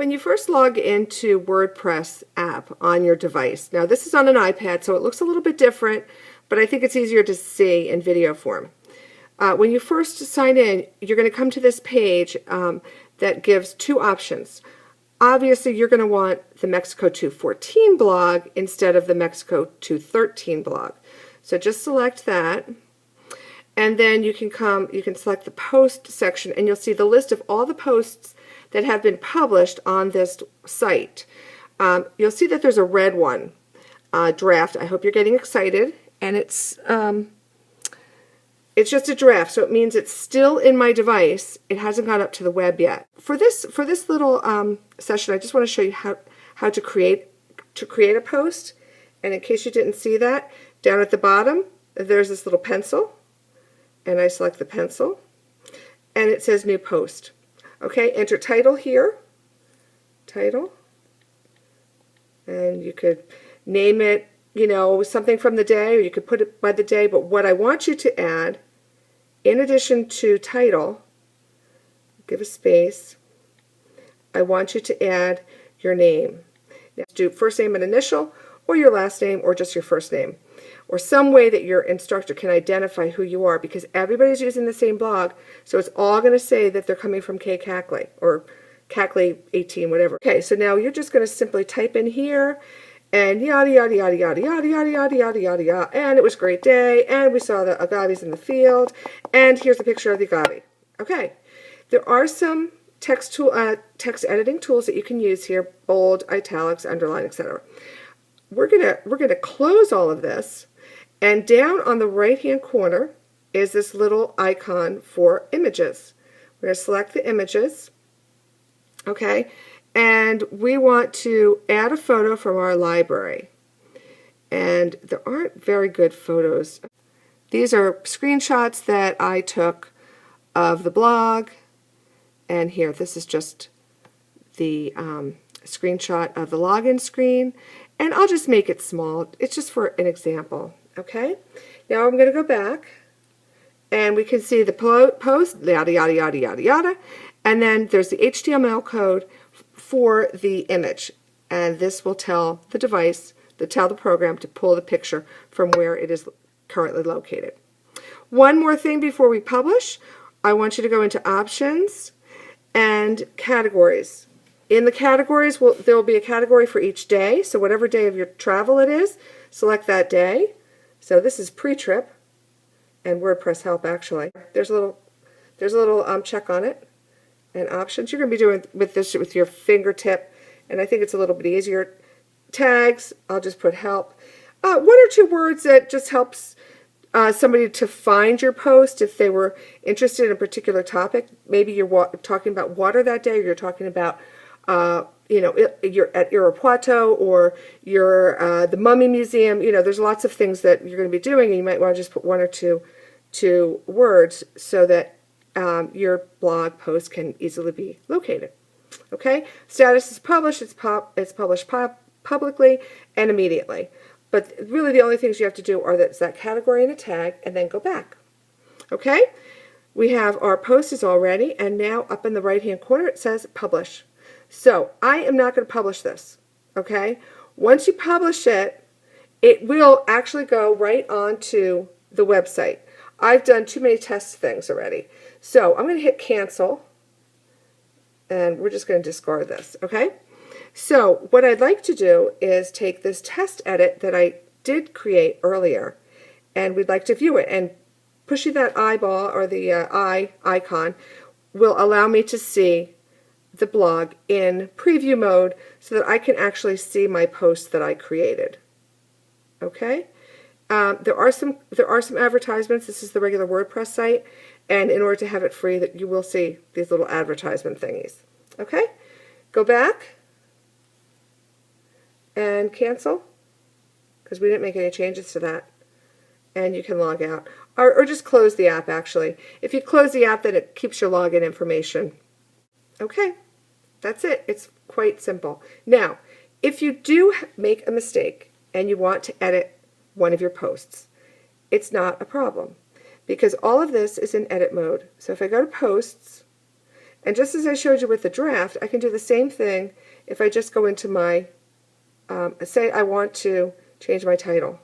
When you first log into WordPress app on your device, now this is on an iPad, so it looks a little bit different, but I think it's easier to see in video form. When you first sign in, you're going to come to this page that gives two options. Obviously, you're going to want the Mexico 214 blog instead of the Mexico 213 blog. So just select that, and then you can select the post section, and you'll see the list of all the posts that have been published on this site. You'll see that there's a red one, draft. I hope you're getting excited, and it's just a draft, so it means it's still in my device. It hasn't gone up to the web yet. For this little session, I just want to show you how to create a post. And in case you didn't see that, down at the bottom, there's this little pencil, and I select the pencil, and it says New Post. Okay, enter title here, title, and you could name it, you know, something from the day, or you could put it by the day. But what I want you to add, in addition to title, give a space, I want you to add your name. Now, do first name and initial, or your last name, or just your first name, or some way that your instructor can identify who you are, because everybody's using the same blog, so it's all going to say that they're coming from K Cackley or Cackley 18, whatever. Okay, so now you're just going to simply type in here, and yada yada yada yada yada yada yada yada yada yada, and it was a great day, and we saw the agaves in the field, and here's a picture of the agave. Okay, there are some text editing tools that you can use here: bold, italics, underline, etc. We're gonna close all of this, and down on the right hand corner is this little icon for images. We're going to select the images, okay, and we want to add a photo from our library. And there aren't very good photos. These are screenshots that I took of the blog, and here, this is just the screenshot of the login screen, and I'll just make it small. It's just for an example. Okay, now I'm going to go back, and we can see the post, yada yada yada yada yada, and then there's the HTML code for the image, and this will tell the device, tell the program to pull the picture from where it is currently located. One more thing before we publish, I want you to go into options and categories. In the categories, there will be a category for each day, so whatever day of your travel it is, select that day. So this is pre-trip, and WordPress help actually. There's a little check on it, and options. You're going to be doing this with your fingertip, and I think it's a little bit easier. Tags, I'll just put help. One or two words that just helps somebody to find your post if they were interested in a particular topic. Maybe you're talking about water that day, or you're talking about you know, you're at Irapuato, or you're the Mummy Museum. You know, there's lots of things that you're going to be doing, and you might want to just put one or two words so that your blog post can easily be located. Okay, status is published. It's published publicly and immediately. But really, the only things you have to do are that category and a tag, and then go back. Okay, we have our post is all ready, and now up in the right-hand corner it says publish. So I am not going to publish this, okay? Once you publish it, it will actually go right onto the website. I've done too many test things already. So I'm going to hit cancel, and we're just going to discard this, okay? So what I'd like to do is take this test edit that I did create earlier, and we'd like to view it. And pushing that eyeball, or the eye icon, will allow me to see the blog in preview mode so that I can actually see my posts that I created. Okay? There are some advertisements. This is the regular WordPress site, and in order to have it free, that you will see these little advertisement thingies. Okay? Go back and cancel, because we didn't make any changes to that, and you can log out, or just close the app. Actually, if you close the app, then it keeps your login information. Okay, that's it. It's quite simple. Now, if you do make a mistake and you want to edit one of your posts, it's not a problem, because all of this is in edit mode. So if I go to posts, And just as I showed you with the draft, I can do the same thing if I just go into my, say I want to change my title.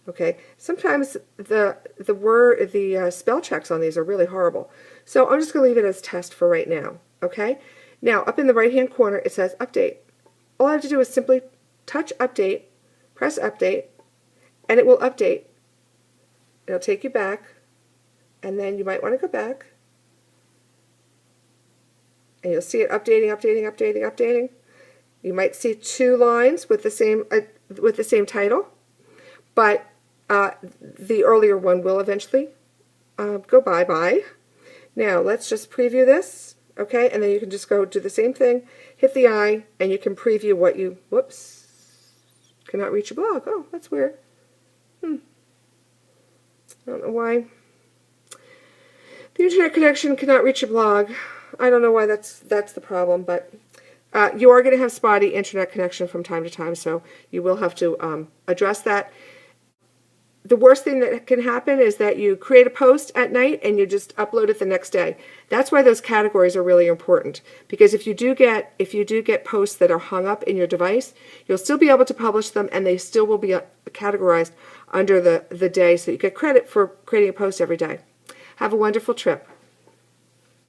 Okay, sometimes the spell checks on these are really horrible. So I'm just going to leave it as test for right now. Okay, now up in the right hand corner it says update. All I have to do is simply touch update, press update, and it will update. It'll take you back, and then you might want to go back, and you'll see it updating, updating, updating, updating. You might see 2 lines with the same title, but the earlier one will eventually go bye-bye. Now let's just preview this, okay? And then you can just go do the same thing, hit the I, and you can preview what you, whoops, cannot reach your blog. Oh, that's weird. I don't know why. The internet connection cannot reach your blog. I don't know why that's the problem, but you are going to have spotty internet connection from time to time, so you will have to address that. The worst thing that can happen is that you create a post at night and you just upload it the next day. That's why those categories are really important, because if you do get posts that are hung up in your device, you'll still be able to publish them and they still will be categorized under the day, so you get credit for creating a post every day. Have a wonderful trip.